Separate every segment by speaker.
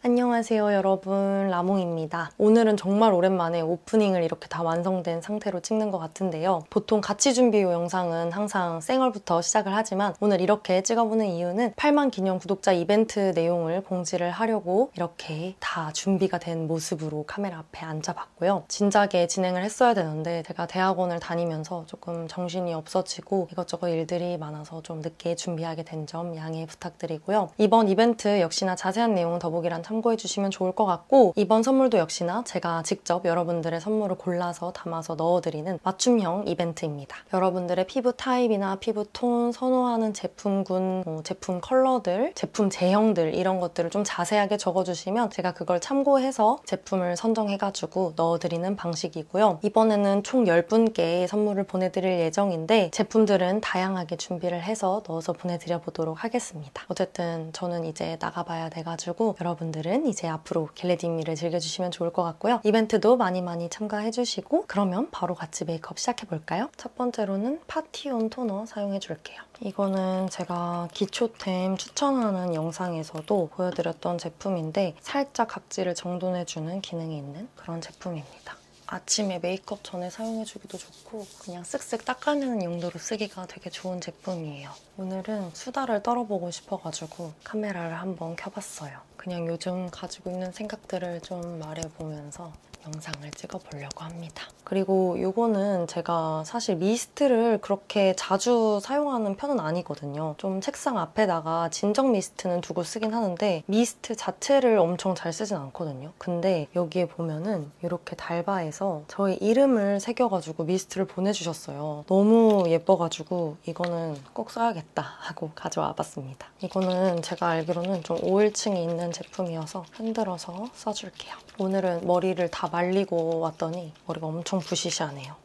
Speaker 1: 안녕하세요 여러분, 라몽입니다. 오늘은 정말 오랜만에 오프닝을 이렇게 다 완성된 상태로 찍는 것 같은데요. 보통 같이 준비 후 영상은 항상 쌩얼부터 시작을 하지만 오늘 이렇게 찍어보는 이유는 8만 기념 구독자 이벤트 내용을 공지를 하려고 이렇게 다 준비가 된 모습으로 카메라 앞에 앉아봤고요. 진작에 진행을 했어야 되는데 제가 대학원을 다니면서 조금 정신이 없어지고 이것저것 일들이 많아서 좀 늦게 준비하게 된 점 양해 부탁드리고요. 이번 이벤트 역시나 자세한 내용은 더보기란 참고해주시면 좋을 것 같고, 이번 선물도 역시나 제가 직접 여러분들의 선물을 골라서 담아서 넣어드리는 맞춤형 이벤트입니다. 여러분들의 피부 타입이나 피부 톤, 선호하는 제품군, 제품 컬러들, 제품 제형들 이런 것들을 좀 자세하게 적어주시면 제가 그걸 참고해서 제품을 선정해가지고 넣어드리는 방식이고요. 이번에는 총 10분께 선물을 보내드릴 예정인데 제품들은 다양하게 준비를 해서 넣어서 보내드려보도록 하겠습니다. 어쨌든 저는 이제 나가봐야 돼가지고 여러분들은 이제 앞으로 겟레디미를 즐겨주시면 좋을 것 같고요. 이벤트도 많이 참가해주시고 그러면 바로 같이 메이크업 시작해볼까요? 첫 번째로는 파티온 토너 사용해줄게요. 이거는 제가 기초템 추천하는 영상에서도 보여드렸던 제품인데 살짝 각질을 정돈해주는 기능이 있는 그런 제품입니다. 아침에 메이크업 전에 사용해주기도 좋고 그냥 쓱쓱 닦아내는 용도로 쓰기가 되게 좋은 제품이에요. 오늘은 수다를 떨어보고 싶어가지고 카메라를 한번 켜봤어요. 그냥 요즘 가지고 있는 생각들을 좀 말해보면서 영상을 찍어보려고 합니다. 그리고 이거는 제가 사실 미스트를 그렇게 자주 사용하는 편은 아니거든요. 좀 책상 앞에다가 진정 미스트는 두고 쓰긴 하는데 미스트 자체를 엄청 잘 쓰진 않거든요. 근데 여기에 보면은 이렇게 달바에서 저희 이름을 새겨가지고 미스트를 보내주셨어요. 너무 예뻐가지고 이거는 꼭 써야겠다 하고 가져와 봤습니다. 이거는 제가 알기로는 좀 오일층이 있는 제품이어서 흔들어서 써줄게요. 오늘은 머리를 다 말리고 왔더니 머리가 엄청 부시시하네요.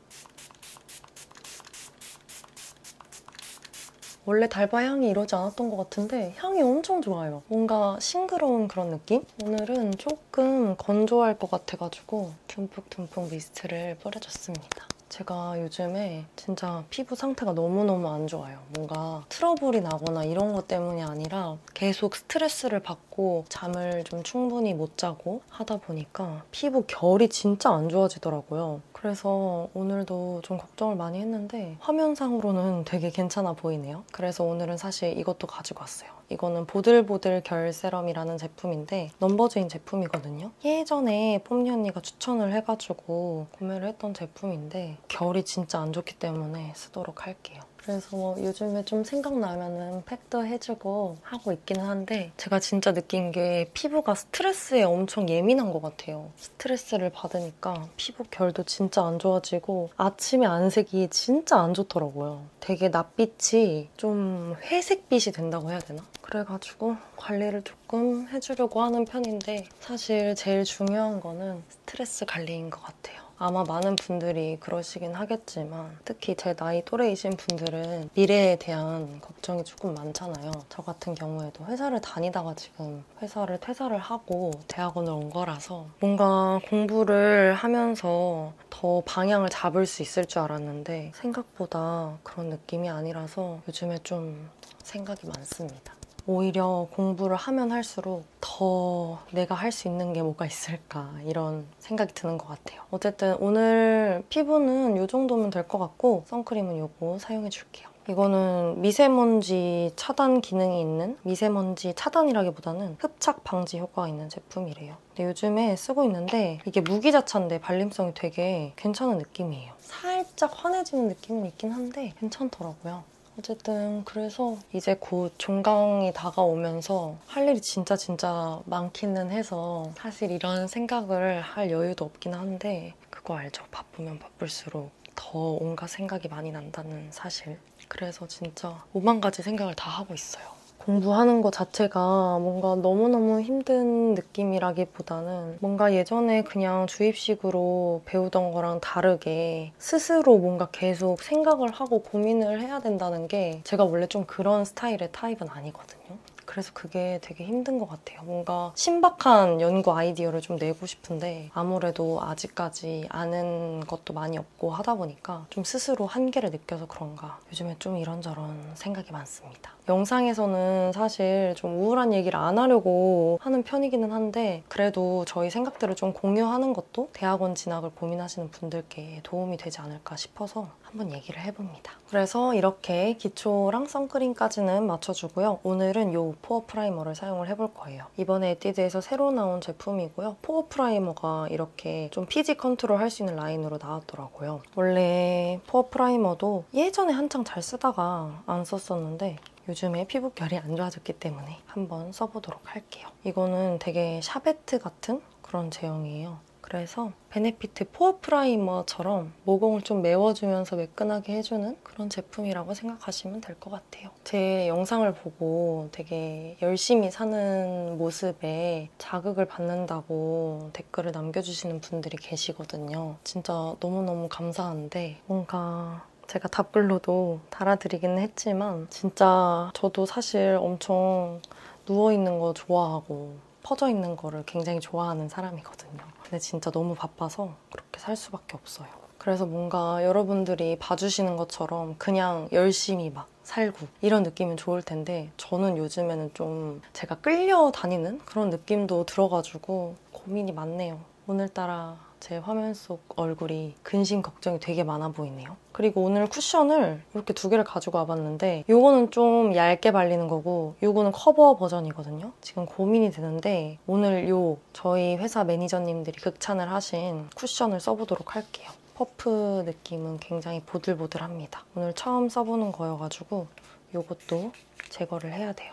Speaker 1: 원래 달바 향이 이러지 않았던 것 같은데 향이 엄청 좋아요. 뭔가 싱그러운 그런 느낌? 오늘은 조금 건조할 것 같아가지고 듬뿍 미스트를 뿌려줬습니다. 제가 요즘에 진짜 피부 상태가 너무너무 안 좋아요. 뭔가 트러블이 나거나 이런 것 때문이 아니라 계속 스트레스를 받고 잠을 좀 충분히 못 자고 하다 보니까 피부 결이 진짜 안 좋아지더라고요. 그래서 오늘도 좀 걱정을 많이 했는데 화면상으로는 되게 괜찮아 보이네요. 그래서 오늘은 사실 이것도 가지고 왔어요. 이거는 보들보들 결 세럼이라는 제품인데 넘버즈인 제품이거든요. 예전에 뽐니 언니가 추천을 해가지고 구매를 했던 제품인데 결이 진짜 안 좋기 때문에 쓰도록 할게요. 그래서 요즘에 좀 생각나면은 팩도 해주고 하고 있기는 한데 제가 진짜 느낀 게 피부가 스트레스에 엄청 예민한 것 같아요. 스트레스를 받으니까 피부 결도 진짜 안 좋아지고 아침에 안색이 진짜 안 좋더라고요. 되게 낯빛이 좀 회색빛이 된다고 해야 되나? 그래가지고 관리를 조금 해주려고 하는 편인데 사실 제일 중요한 거는 스트레스 관리인 것 같아요. 아마 많은 분들이 그러시긴 하겠지만 특히 제 나이 또래이신 분들은 미래에 대한 걱정이 조금 많잖아요. 저 같은 경우에도 회사를 다니다가 지금 회사를 퇴사를 하고 대학원을 온 거라서 뭔가 공부를 하면서 더 방향을 잡을 수 있을 줄 알았는데 생각보다 그런 느낌이 아니라서 요즘에 좀 생각이 많습니다. 오히려 공부를 하면 할수록 더 내가 할 수 있는 게 뭐가 있을까 이런 생각이 드는 것 같아요. 어쨌든 오늘 피부는 이 정도면 될 것 같고 선크림은 이거 사용해줄게요. 이거는 미세먼지 차단 기능이 있는 미세먼지 차단이라기보다는 흡착 방지 효과가 있는 제품이래요. 근데 요즘에 쓰고 있는데 이게 무기자차인데 발림성이 되게 괜찮은 느낌이에요. 살짝 환해지는 느낌은 있긴 한데 괜찮더라고요. 어쨌든 그래서 이제 곧 종강이 다가오면서 할 일이 진짜 많기는 해서 사실 이런 생각을 할 여유도 없긴 한데 그거 알죠? 바쁘면 바쁠수록 더 온갖 생각이 많이 난다는 사실. 그래서 진짜 5만 가지 생각을 다 하고 있어요. 공부하는 것 자체가 뭔가 너무너무 힘든 느낌이라기보다는 뭔가 예전에 그냥 주입식으로 배우던 거랑 다르게 스스로 뭔가 계속 생각을 하고 고민을 해야 된다는 게 제가 원래 좀 그런 스타일의 타입은 아니거든요. 그래서 그게 되게 힘든 것 같아요. 뭔가 신박한 연구 아이디어를 좀 내고 싶은데 아무래도 아직까지 아는 것도 많이 없고 하다 보니까 좀 스스로 한계를 느껴서 그런가 요즘에 좀 이런저런 생각이 많습니다. 영상에서는 사실 좀 우울한 얘기를 안 하려고 하는 편이기는 한데 그래도 저희 생각들을 좀 공유하는 것도 대학원 진학을 고민하시는 분들께 도움이 되지 않을까 싶어서 한번 얘기를 해봅니다. 그래서 이렇게 기초랑 선크림까지는 맞춰주고요. 오늘은 이 포어 프라이머를 사용을 해볼 거예요. 이번에 에뛰드에서 새로 나온 제품이고요. 포어 프라이머가 이렇게 좀 피지 컨트롤 할 수 있는 라인으로 나왔더라고요. 원래 포어 프라이머도 예전에 한창 잘 쓰다가 안 썼었는데 요즘에 피부결이 안 좋아졌기 때문에 한번 써보도록 할게요. 이거는 되게 샤베트 같은 그런 제형이에요. 그래서 베네피트 포어 프라이머처럼 모공을 좀 메워주면서 매끈하게 해주는 그런 제품이라고 생각하시면 될 것 같아요. 제 영상을 보고 되게 열심히 사는 모습에 자극을 받는다고 댓글을 남겨주시는 분들이 계시거든요. 진짜 너무너무 감사한데 뭔가 제가 답글로도 달아드리긴 했지만 진짜 저도 사실 엄청 누워있는 거 좋아하고 퍼져있는 거를 굉장히 좋아하는 사람이거든요. 근데 진짜 너무 바빠서 그렇게 살 수밖에 없어요. 그래서 뭔가 여러분들이 봐주시는 것처럼 그냥 열심히 막 살고 이런 느낌은 좋을 텐데 저는 요즘에는 좀 제가 끌려다니는 그런 느낌도 들어가지고 고민이 많네요. 오늘따라 제 화면 속 얼굴이 근심 걱정이 되게 많아 보이네요. 그리고 오늘 쿠션을 이렇게 2개를 가지고 와봤는데 이거는 좀 얇게 발리는 거고 이거는 커버 버전이거든요. 지금 고민이 되는데 오늘 저희 회사 매니저님들이 극찬을 하신 쿠션을 써보도록 할게요. 퍼프 느낌은 굉장히 보들보들합니다. 오늘 처음 써보는 거여가지고 이것도 제거를 해야 돼요.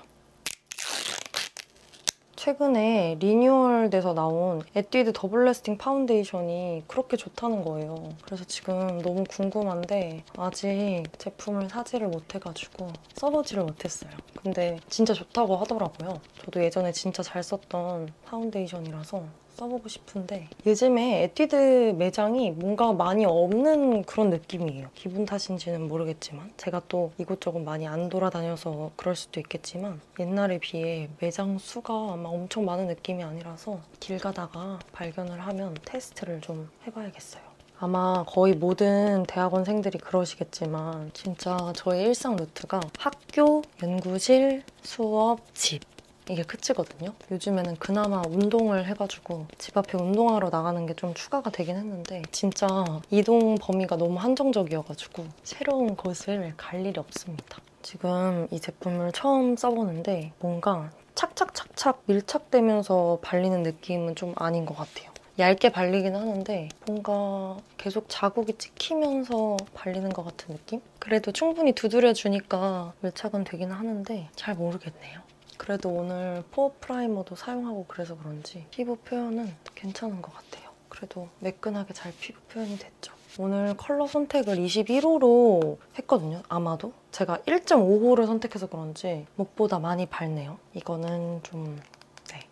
Speaker 1: 최근에 리뉴얼돼서 나온 에뛰드 더블 래스팅 파운데이션이 그렇게 좋다는 거예요. 그래서 지금 너무 궁금한데 아직 제품을 사지를 못해가지고 써보지를 못했어요. 근데 진짜 좋다고 하더라고요. 저도 예전에 진짜 잘 썼던 파운데이션이라서 써보고 싶은데 요즘에 에뛰드 매장이 뭔가 많이 없는 그런 느낌이에요. 기분 탓인지는 모르겠지만 제가 또 이곳저곳 많이 안 돌아다녀서 그럴 수도 있겠지만 옛날에 비해 매장 수가 아마 엄청 많은 느낌이 아니라서 길 가다가 발견을 하면 테스트를 좀 해봐야겠어요. 아마 거의 모든 대학원생들이 그러시겠지만 진짜 저의 일상 루트가 학교, 연구실, 수업, 집 이게 끝이거든요. 요즘에는 그나마 운동을 해가지고 집 앞에 운동하러 나가는 게 좀 추가가 되긴 했는데 진짜 이동 범위가 너무 한정적이어가지고 새로운 곳을 갈 일이 없습니다. 지금 이 제품을 처음 써보는데 뭔가 착착착착 밀착되면서 발리는 느낌은 좀 아닌 것 같아요. 얇게 발리긴 하는데 뭔가 계속 자국이 찍히면서 발리는 것 같은 느낌? 그래도 충분히 두드려주니까 밀착은 되긴 하는데 잘 모르겠네요. 그래도 오늘 포어 프라이머도 사용하고 그래서 그런지 피부 표현은 괜찮은 것 같아요. 그래도 매끈하게 잘 피부 표현이 됐죠. 오늘 컬러 선택을 21호로 했거든요. 아마도 제가 1.5호를 선택해서 그런지 목보다 많이 밝네요. 이거는 좀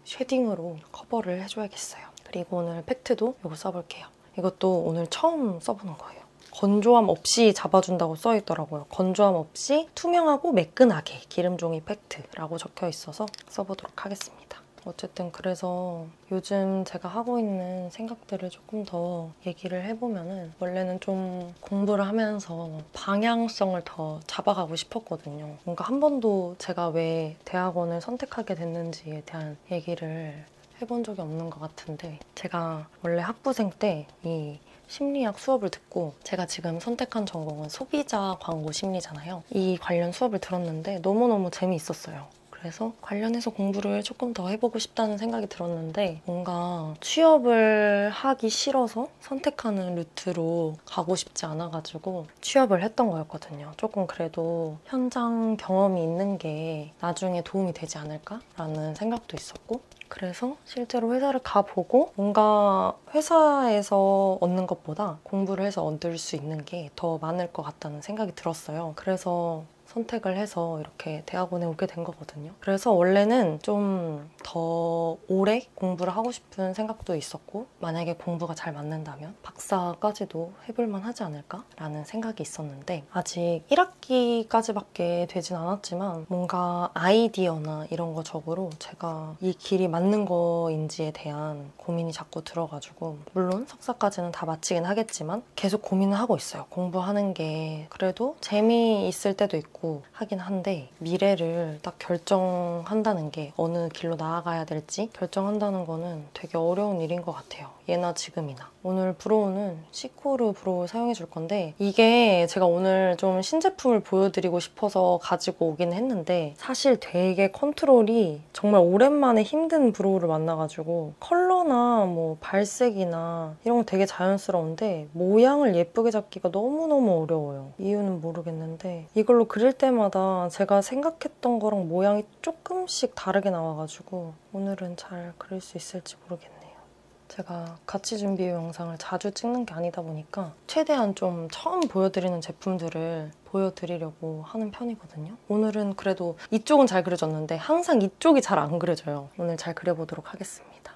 Speaker 1: 쉐딩으로 커버를 해줘야겠어요. 그리고 오늘 팩트도 이거 써볼게요. 이것도 오늘 처음 써보는 거예요. 건조함 없이 잡아준다고 써있더라고요. 건조함 없이 투명하고 매끈하게 기름종이 팩트라고 적혀 있어서 써보도록 하겠습니다. 어쨌든 그래서 요즘 제가 하고 있는 생각들을 조금 더 얘기를 해보면은 원래는 좀 공부를 하면서 방향성을 더 잡아가고 싶었거든요. 뭔가 한 번도 제가 왜 대학원을 선택하게 됐는지에 대한 얘기를 해본 적이 없는 것 같은데 제가 원래 학부생 때 이 심리학 수업을 듣고 제가 지금 선택한 전공은 소비자 광고 심리잖아요. 이 관련 수업을 들었는데 너무너무 재미있었어요. 그래서 관련해서 공부를 조금 더 해보고 싶다는 생각이 들었는데 뭔가 취업을 하기 싫어서 선택하는 루트로 가고 싶지 않아가지고 취업을 했던 거였거든요. 조금 그래도 현장 경험이 있는 게 나중에 도움이 되지 않을까라는 생각도 있었고 그래서 실제로 회사를 가보고 뭔가 회사에서 얻는 것보다 공부를 해서 얻을 수 있는 게 더 많을 것 같다는 생각이 들었어요. 그래서 선택을 해서 이렇게 대학원에 오게 된 거거든요. 그래서 원래는 좀 더 오래 공부를 하고 싶은 생각도 있었고 만약에 공부가 잘 맞는다면 박사까지도 해볼만 하지 않을까라는 생각이 있었는데 아직 1학기까지밖에 되진 않았지만 뭔가 아이디어나 이런 거 적으로 제가 이 길이 맞는 거인지에 대한 고민이 자꾸 들어가지고 물론 석사까지는 다 마치긴 하겠지만 계속 고민을 하고 있어요. 공부하는 게 그래도 재미있을 때도 있고 싶다고 하긴 한데 미래를 딱 결정한다는 게 어느 길로 나아가야 될지 결정한다는 거는 되게 어려운 일인 것 같아요. 예나 지금이나. 오늘 브로우는 시코르 브로우 사용해 줄 건데 이게 제가 오늘 좀 신제품을 보여드리고 싶어서 가지고 오긴 했는데 사실 되게 컨트롤이 정말 오랜만에 힘든 브로우를 만나가지고 컬러나 뭐 발색이나 이런 거 되게 자연스러운데 모양을 예쁘게 잡기가 너무너무 어려워요. 이유는 모르겠는데 이걸로 그릴 때마다 제가 생각했던 거랑 모양이 조금씩 다르게 나와가지고 오늘은 잘 그릴 수 있을지 모르겠네요. 제가 가치 준비 영상을 자주 찍는 게 아니다 보니까 최대한 좀 처음 보여드리는 제품들을 보여드리려고 하는 편이거든요. 오늘은 그래도 이쪽은 잘 그려졌는데 항상 이쪽이 잘 안 그려져요. 오늘 잘 그려보도록 하겠습니다.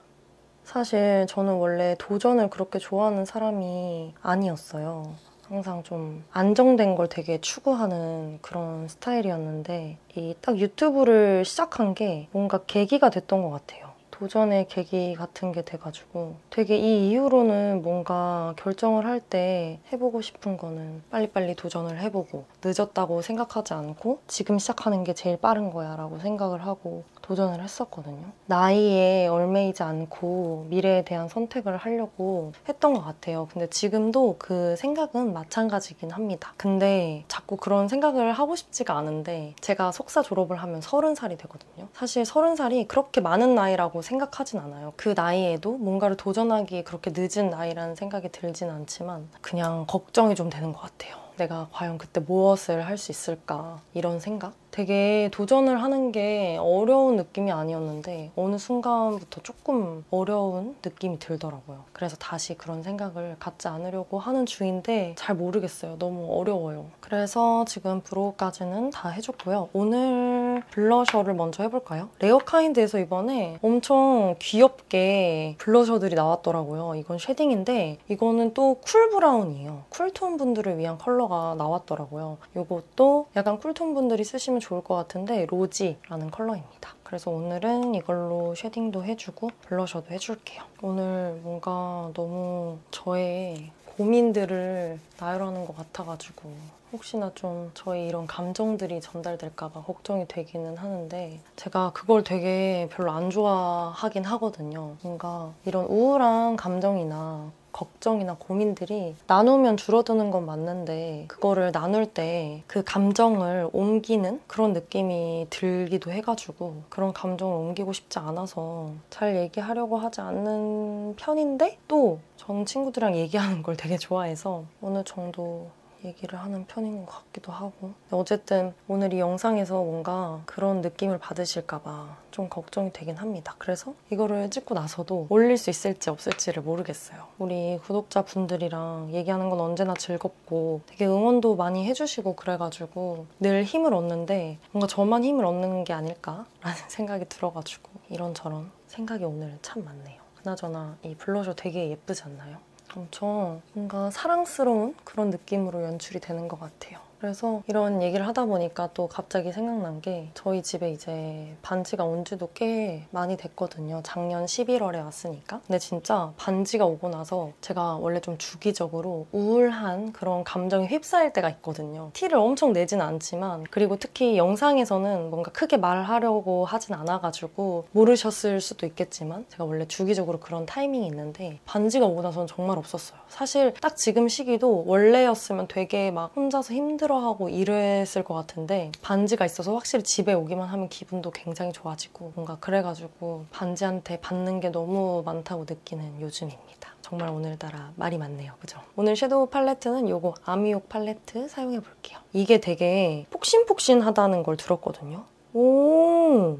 Speaker 1: 사실 저는 원래 도전을 그렇게 좋아하는 사람이 아니었어요. 항상 좀 안정된 걸 되게 추구하는 그런 스타일이었는데 이 딱 유튜브를 시작한 게 뭔가 계기가 됐던 것 같아요. 도전의 계기 같은 게 돼가지고 되게 이 이후로는 뭔가 결정을 할 때 해보고 싶은 거는 빨리빨리 도전을 해보고 늦었다고 생각하지 않고 지금 시작하는 게 제일 빠른 거야 라고 생각을 하고 도전을 했었거든요. 나이에 얽매이지 않고 미래에 대한 선택을 하려고 했던 것 같아요. 근데 지금도 그 생각은 마찬가지긴 합니다. 근데 자꾸 그런 생각을 하고 싶지가 않은데 제가 석사 졸업을 하면 30살이 되거든요. 사실 30살이 그렇게 많은 나이라고 생각하진 않아요. 그 나이에도 뭔가를 도전하기 그렇게 늦은 나이라는 생각이 들진 않지만 그냥 걱정이 좀 되는 것 같아요. 내가 과연 그때 무엇을 할 수 있을까 이런 생각? 되게 도전을 하는 게 어려운 느낌이 아니었는데 어느 순간부터 조금 어려운 느낌이 들더라고요. 그래서 다시 그런 생각을 갖지 않으려고 하는 중인데 잘 모르겠어요. 너무 어려워요. 그래서 지금 브로우까지는 다 해줬고요. 오늘 블러셔를 먼저 해볼까요? 레어카인드에서 이번에 엄청 귀엽게 블러셔들이 나왔더라고요. 이건 쉐딩인데 이거는 또 쿨브라운이에요. 쿨톤 분들을 위한 컬러가 나왔더라고요. 이것도 약간 쿨톤 분들이 쓰시면 좋을 것 같은데 로지라는 컬러입니다. 그래서 오늘은 이걸로 쉐딩도 해주고 블러셔도 해줄게요. 오늘 뭔가 너무 저의 고민들을 나열하는 것 같아가지고 혹시나 좀 저의 이런 감정들이 전달될까 봐 걱정이 되기는 하는데 제가 그걸 되게 별로 안 좋아하긴 하거든요. 뭔가 이런 우울한 감정이나 걱정이나 고민들이 나누면 줄어드는 건 맞는데 그거를 나눌 때 그 감정을 옮기는 그런 느낌이 들기도 해가지고 그런 감정을 옮기고 싶지 않아서 잘 얘기하려고 하지 않는 편인데 또 전 친구들이랑 얘기하는 걸 되게 좋아해서 어느 정도 얘기를 하는 편인 것 같기도 하고 어쨌든 오늘 이 영상에서 뭔가 그런 느낌을 받으실까 봐 좀 걱정이 되긴 합니다. 그래서 이거를 찍고 나서도 올릴 수 있을지 없을지를 모르겠어요. 우리 구독자분들이랑 얘기하는 건 언제나 즐겁고 되게 응원도 많이 해주시고 그래가지고 늘 힘을 얻는데 뭔가 저만 힘을 얻는 게 아닐까라는 생각이 들어가지고 이런저런 생각이 오늘 참 많네요. 그나저나 이 블러셔 되게 예쁘지 않나요? 엄청 뭔가 사랑스러운 그런 느낌으로 연출이 되는 것 같아요. 그래서 이런 얘기를 하다 보니까 또 갑자기 생각난 게 저희 집에 이제 반지가 온 지도 꽤 많이 됐거든요. 작년 11월에 왔으니까. 근데 진짜 반지가 오고 나서 제가 원래 좀 주기적으로 우울한 그런 감정에 휩싸일 때가 있거든요. 티를 엄청 내진 않지만 그리고 특히 영상에서는 뭔가 크게 말하려고 하진 않아가지고 모르셨을 수도 있겠지만 제가 원래 주기적으로 그런 타이밍이 있는데 반지가 오고 나서는 정말 없었어요. 사실 딱 지금 시기도 원래였으면 되게 막 혼자서 힘들어하고 이랬을 것 같은데 반지가 있어서 확실히 집에 오기만 하면 기분도 굉장히 좋아지고 뭔가 그래가지고 반지한테 받는 게 너무 많다고 느끼는 요즘입니다. 정말 오늘따라 말이 많네요. 그죠? 오늘 섀도우 팔레트는 이거 아미옥 팔레트 사용해볼게요. 이게 되게 폭신폭신하다는 걸 들었거든요. 오,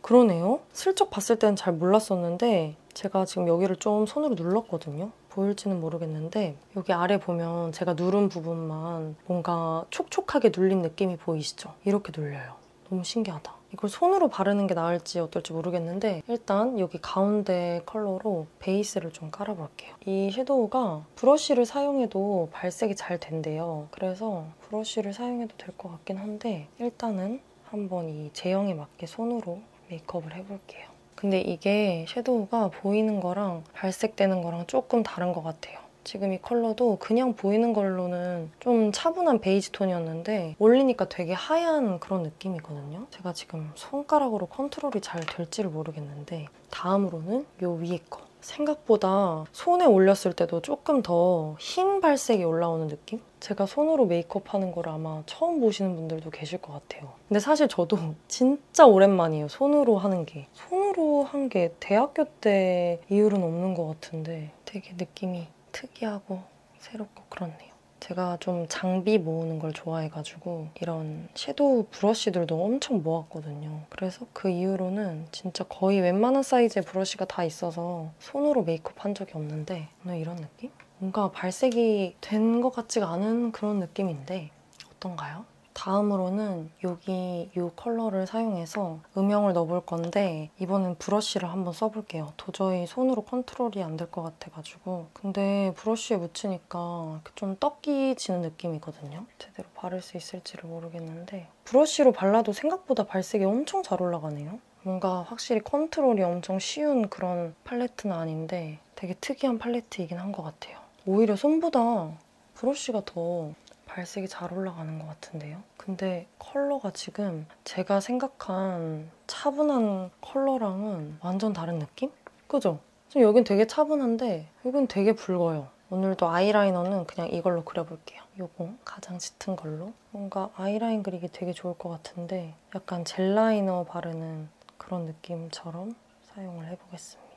Speaker 1: 그러네요. 슬쩍 봤을 때는 잘 몰랐었는데 제가 지금 여기를 좀 손으로 눌렀거든요. 보일지는 모르겠는데 여기 아래 보면 제가 누른 부분만 뭔가 촉촉하게 눌린 느낌이 보이시죠? 이렇게 눌려요. 너무 신기하다. 이걸 손으로 바르는 게 나을지 어떨지 모르겠는데 일단 여기 가운데 컬러로 베이스를 좀 깔아볼게요. 이 섀도우가 브러쉬를 사용해도 발색이 잘 된대요. 그래서 브러쉬를 사용해도 될 것 같긴 한데 일단은 한번 이 제형에 맞게 손으로 메이크업을 해볼게요. 근데 이게 섀도우가 보이는 거랑 발색되는 거랑 조금 다른 것 같아요. 지금 이 컬러도 그냥 보이는 걸로는 좀 차분한 베이지 톤이었는데 올리니까 되게 하얀 그런 느낌이거든요. 제가 지금 손가락으로 컨트롤이 잘 될지를 모르겠는데 다음으로는 이 위에 거. 생각보다 손에 올렸을 때도 조금 더 흰 발색이 올라오는 느낌? 제가 손으로 메이크업 하는 걸 아마 처음 보시는 분들도 계실 것 같아요. 근데 사실 저도 진짜 오랜만이에요, 손으로 하는 게. 손으로 한 게 대학교 때 이후로는 없는 것 같은데 되게 느낌이 특이하고 새롭고 그렇네요. 제가 좀 장비 모으는 걸 좋아해가지고 이런 섀도우 브러쉬들도 엄청 모았거든요. 그래서 그 이후로는 진짜 거의 웬만한 사이즈의 브러쉬가 다 있어서 손으로 메이크업 한 적이 없는데 오늘 이런 느낌? 뭔가 발색이 된 것 같지가 않은 그런 느낌인데 어떤가요? 다음으로는 여기 이 컬러를 사용해서 음영을 넣어볼 건데 이번엔 브러쉬를 한번 써볼게요. 도저히 손으로 컨트롤이 안 될 것 같아가지고. 근데 브러쉬에 묻히니까 좀 떡기지는 느낌이거든요. 제대로 바를 수 있을지를 모르겠는데 브러쉬로 발라도 생각보다 발색이 엄청 잘 올라가네요. 뭔가 확실히 컨트롤이 엄청 쉬운 그런 팔레트는 아닌데 되게 특이한 팔레트이긴 한 것 같아요. 오히려 손보다 브러쉬가 더 발색이 잘 올라가는 것 같은데요? 근데 컬러가 지금 제가 생각한 차분한 컬러랑은 완전 다른 느낌? 그죠? 지금 여긴 되게 차분한데 여긴 되게 붉어요. 오늘도 아이라이너는 그냥 이걸로 그려볼게요. 요거 가장 짙은 걸로. 뭔가 아이라인 그리기 되게 좋을 것 같은데 약간 젤 라이너 바르는 그런 느낌처럼 사용을 해보겠습니다.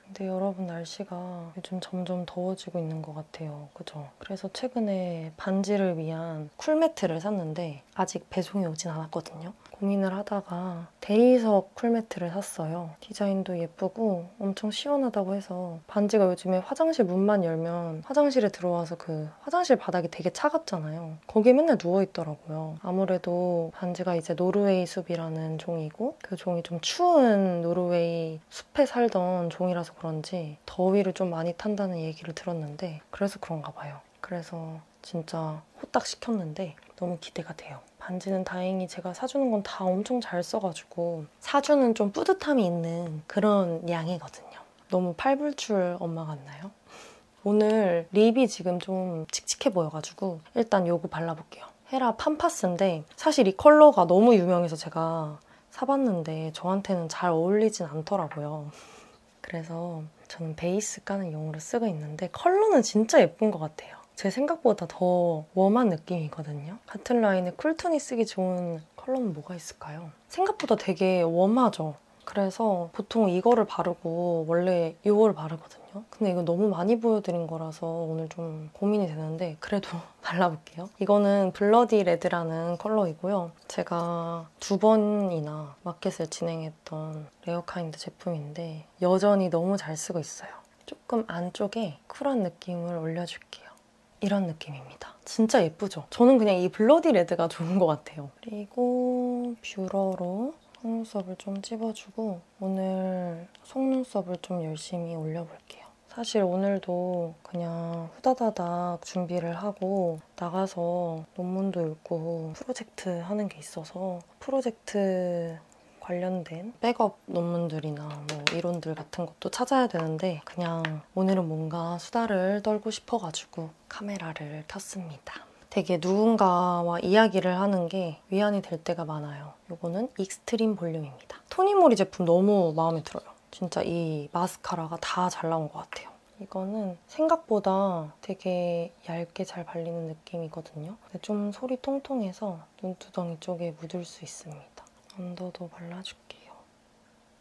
Speaker 1: 근데 여러분 날씨가 요즘 점점 더워지고 있는 것 같아요. 그죠? 그래서 최근에 반지를 위한 쿨매트를 샀는데 아직 배송이 오진 않았거든요. 고민을 하다가 대리석 쿨매트를 샀어요. 디자인도 예쁘고 엄청 시원하다고 해서 반지가 요즘에 화장실 문만 열면 화장실에 들어와서 그 화장실 바닥이 되게 차갑잖아요. 거기에 맨날 누워있더라고요. 아무래도 반지가 이제 노르웨이 숲이라는 종이고 그 종이 좀 추운 노르웨이 숲에 살던 종이라서 그런지 더위를 좀 많이 탄다는 얘기를 들었는데 그래서 그런가 봐요. 그래서 진짜 후딱 시켰는데 너무 기대가 돼요. 반지는 다행히 제가 사주는 건 다 엄청 잘 써가지고 사주는 좀 뿌듯함이 있는 그런 양이거든요. 너무 팔불출 엄마 같나요? 오늘 립이 지금 좀 칙칙해 보여가지고 일단 요거 발라볼게요. 헤라 팜파스인데 사실 이 컬러가 너무 유명해서 제가 사봤는데 저한테는 잘 어울리진 않더라고요. 그래서 저는 베이스 까는 용으로 쓰고 있는데 컬러는 진짜 예쁜 것 같아요. 제 생각보다 더 웜한 느낌이거든요. 같은 라인에 쿨톤이 쓰기 좋은 컬러는 뭐가 있을까요? 생각보다 되게 웜하죠? 그래서 보통 이거를 바르고 원래 이거를 바르거든요. 근데 이거 너무 많이 보여드린 거라서 오늘 좀 고민이 되는데 그래도 발라볼게요. 이거는 블러디 레드라는 컬러이고요. 제가 2번이나 마켓을 진행했던 레어카인드 제품인데 여전히 너무 잘 쓰고 있어요. 조금 안쪽에 쿨한 느낌을 올려줄게요. 이런 느낌입니다. 진짜 예쁘죠? 저는 그냥 이 블러디 레드가 좋은 것 같아요. 그리고 뷰러로 속눈썹을 좀 찝어주고 오늘 속눈썹을 좀 열심히 올려볼게요. 사실 오늘도 그냥 후다다닥 준비를 하고 나가서 논문도 읽고 프로젝트 하는 게 있어서 프로젝트 관련된 백업 논문들이나 뭐 이론들 같은 것도 찾아야 되는데 그냥 오늘은 뭔가 수다를 떨고 싶어가지고 카메라를 켰습니다. 되게 누군가와 이야기를 하는 게 위안이 될 때가 많아요. 이거는 익스트림 볼륨입니다. 토니모리 제품 너무 마음에 들어요. 진짜 이 마스카라가 다 잘 나온 것 같아요. 이거는 생각보다 되게 얇게 잘 발리는 느낌이거든요. 근데 좀 솔이 통통해서 눈두덩이 쪽에 묻을 수 있습니다. 언더도 발라줄게요.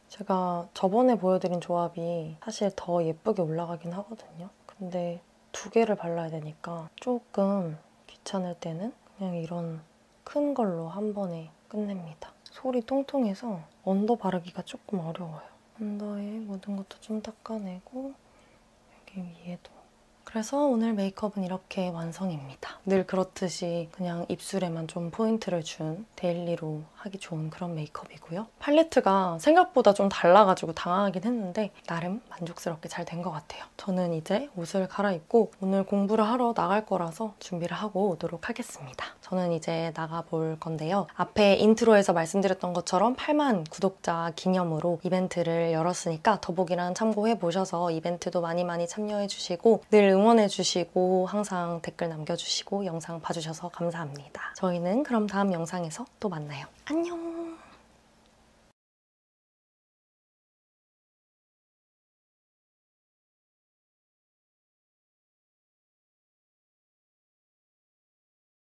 Speaker 1: 제가 저번에 보여드린 조합이 사실 더 예쁘게 올라가긴 하거든요. 근데 2개를 발라야 되니까 조금 귀찮을 때는 그냥 이런 큰 걸로 한 번에 끝냅니다. 솔이 통통해서 언더 바르기가 조금 어려워요. 언더에 묻은 것도 좀 닦아내고 여기 위에도. 그래서 오늘 메이크업은 이렇게 완성입니다. 늘 그렇듯이 그냥 입술에만 좀 포인트를 준 데일리로 하기 좋은 그런 메이크업이고요. 팔레트가 생각보다 좀 달라가지고 당황하긴 했는데 나름 만족스럽게 잘 된 것 같아요. 저는 이제 옷을 갈아입고 오늘 공부를 하러 나갈 거라서 준비를 하고 오도록 하겠습니다. 저는 이제 나가볼 건데요. 앞에 인트로에서 말씀드렸던 것처럼 8만 구독자 기념으로 이벤트를 열었으니까 더보기란 참고해보셔서 이벤트도 많이 참여해주시고 늘 응원해주시고 항상 댓글 남겨주시고 영상 봐주셔서 감사합니다. 저희는 그럼 다음 영상에서 또 만나요. 안녕!